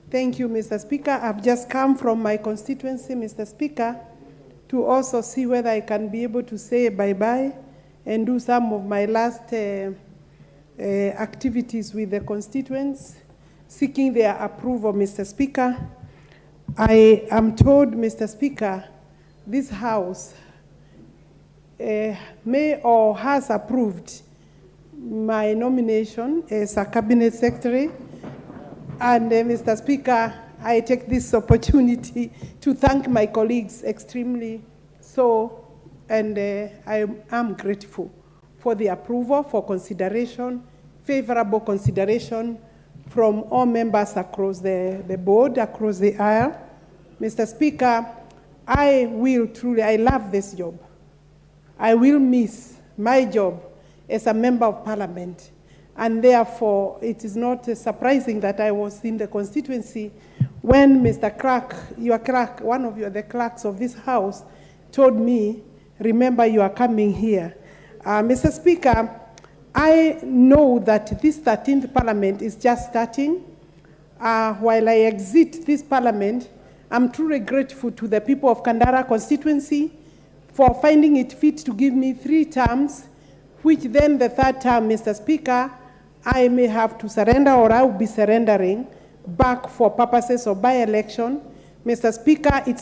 Thank you, Mr. Speaker. I've just come from my constituency, Mr. Speaker, to also see whether I can be able to say bye-bye and do some of my last activities with the constituents, seeking their approval, Mr. Speaker. I am told, Mr. Speaker, this House may or has approved my nomination as a cabinet secretary. And Mr. Speaker, I take this opportunity to thank my colleagues extremely so, and I am grateful for the approval, for consideration, favorable consideration from all members across the board, across the aisle. Mr. Speaker, I love this job. I will miss my job as a member of parliament. And therefore, it is not surprising that I was in the constituency when Mr. Clerk, one of the clerks of this House, told me, remember you are coming here. Mr. Speaker, I know that this 13th Parliament is just starting. While I exit this Parliament, I'm truly grateful to the people of Kandara constituency for finding it fit to give me 3 terms, which then the 3rd term, Mr. Speaker, I may have to surrender or I will be surrendering back for purposes of by-election. Mr. Speaker, it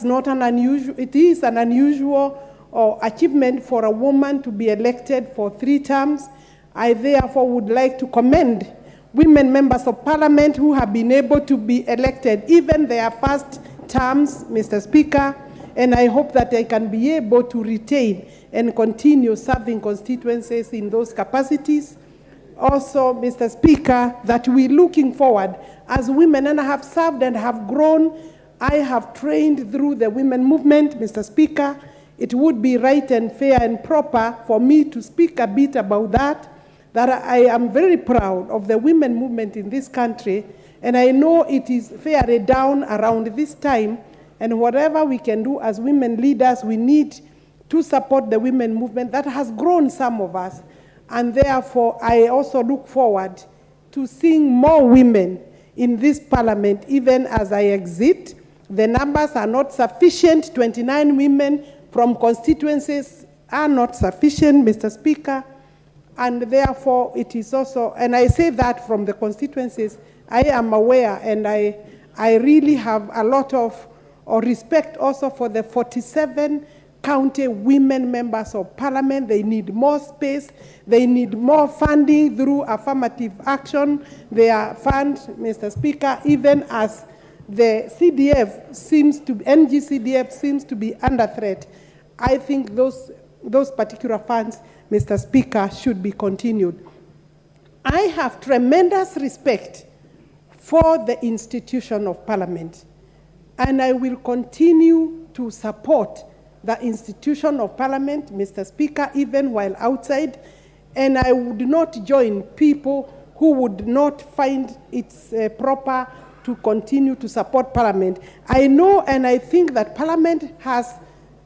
is an unusual achievement for a woman to be elected for 3 terms. I therefore would like to commend women members of parliament who have been able to be elected even their first terms, Mr. Speaker, and I hope that I can be able to retain and continue serving constituencies in those capacities. Also, Mr. Speaker, that we're looking forward as women, and I have served and have grown. I have trained through the women movement, Mr. Speaker. It would be right and fair and proper for me to speak a bit about that I am very proud of the women movement in this country, and I know it is fairly down around this time, and whatever we can do as women leaders, we need to support the women movement that has grown some of us. And therefore, I also look forward to seeing more women in this parliament, even as I exit. The numbers are not sufficient. 29 women from constituencies are not sufficient, Mr. Speaker. And therefore, it is also, and I say that from the constituencies, I am aware, and I really have a lot of respect also for the 47 county women members of parliament. They need more space. They need more funding through affirmative action. Their fund, Mr. Speaker, even as the CDF NGCDF seems to be under threat, I think those particular funds, Mr. Speaker, should be continued. I have tremendous respect for the institution of parliament, and I will continue to support the institution of parliament, Mr. Speaker, even while outside, and I would not join people who would not find it proper to continue to support parliament. I know and I think that parliament has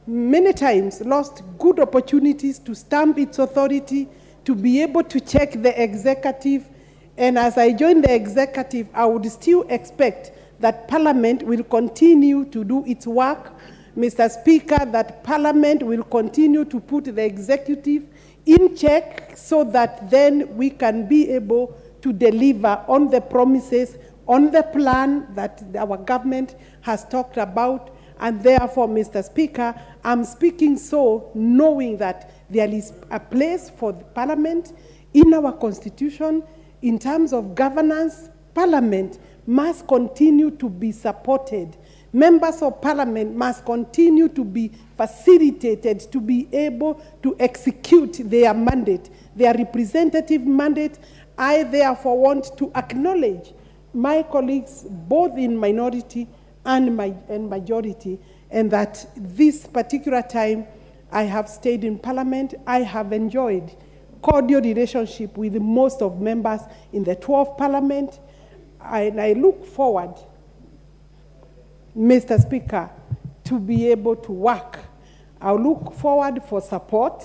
many times lost good opportunities to stamp its authority, to be able to check the executive, and as I join the executive, I would still expect that parliament will continue to do its work, Mr. Speaker, that parliament will continue to put the executive in check so that then we can be able to deliver on the promises, on the plan that our government has talked about. And therefore, Mr. Speaker, I'm speaking so knowing that there is a place for the parliament in our constitution. In terms of governance, parliament must continue to be supported. Members of parliament must continue to be facilitated to be able to execute their mandate, their representative mandate. I therefore want to acknowledge my colleagues both in minority and majority, and that this particular time I have stayed in parliament, I have enjoyed cordial relationship with most of members in the 12th parliament, and I look forward, Mr. Speaker, to be able to work. I look forward for support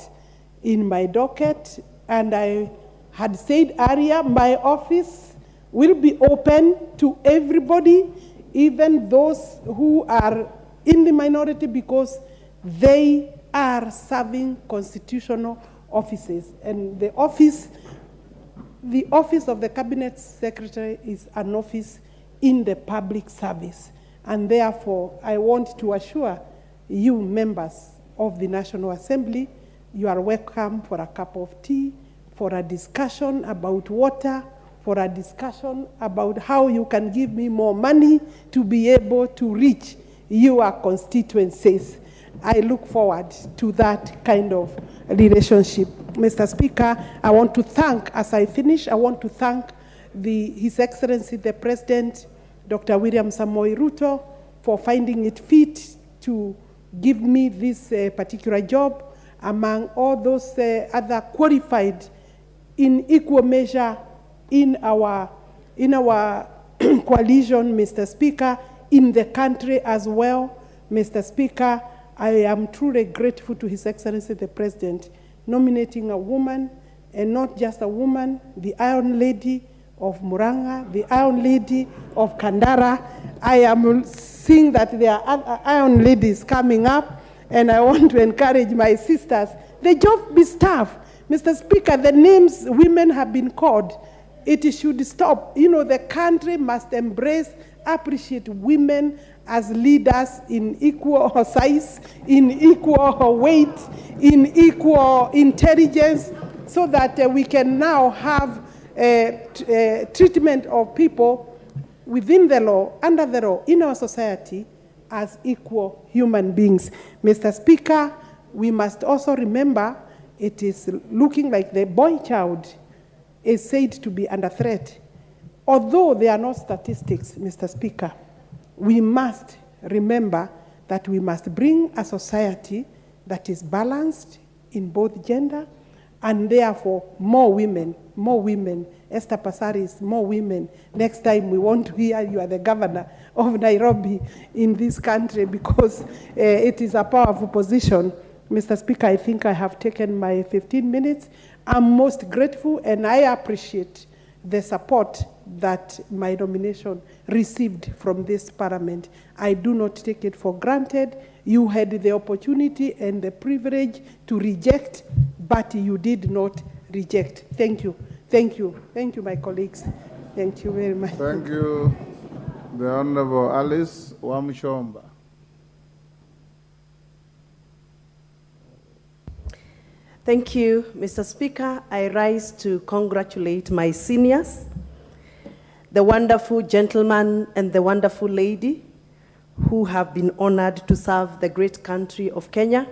in my docket, and I had said earlier, my office will be open to everybody even those who are in the minority, because they are serving constitutional offices. And the office of the Cabinet Secretary is an office in the public service. And therefore, I want to assure you, members of the National Assembly, you are welcome for a cup of tea, for a discussion about water, for a discussion about how you can give me more money to be able to reach your constituencies. I look forward to that kind of relationship. Mr. Speaker, I want to thank, as I finish, I want to thank His Excellency the President, Dr. William Samoei Ruto, for finding it fit to give me this particular job among all those other qualified in equal measure in our coalition, Mr. Speaker, in the country as well. Mr. Speaker, I am truly grateful to His Excellency the President nominating a woman, and not just a woman, the Iron Lady of Muranga, the Iron Lady of Kandara. I am seeing that there are Iron Ladies coming up, and I want to encourage my sisters. The job be staff. Mr. Speaker, the names women have been called, it should stop. You know, the country must embrace, appreciate women as leaders in equal size, in equal weight, in equal intelligence, so that we can now have treatment of people within the law, under the law, in our society as equal human beings. Mr. Speaker, we must also remember it is looking like the boy child is said to be under threat. Although there are no statistics, Mr. Speaker, we must remember that we must bring a society that is balanced in both gender, and therefore more women. Esther Passaris, more women. Next time we want to hear you are the governor of Nairobi in this country, because it is a powerful position. Mr. Speaker, I think I have taken my 15 minutes. I'm most grateful, and I appreciate the support that my nomination received from this parliament. I do not take it for granted. You had the opportunity and the privilege to reject, but you did not reject. Thank you. Thank you. Thank you, my colleagues. Thank you very much. Thank you, the Honorable Alice Wamshomba. Thank you, Mr. Speaker. I rise to congratulate my seniors, the wonderful gentleman and the wonderful lady who have been honored to serve the great country of Kenya.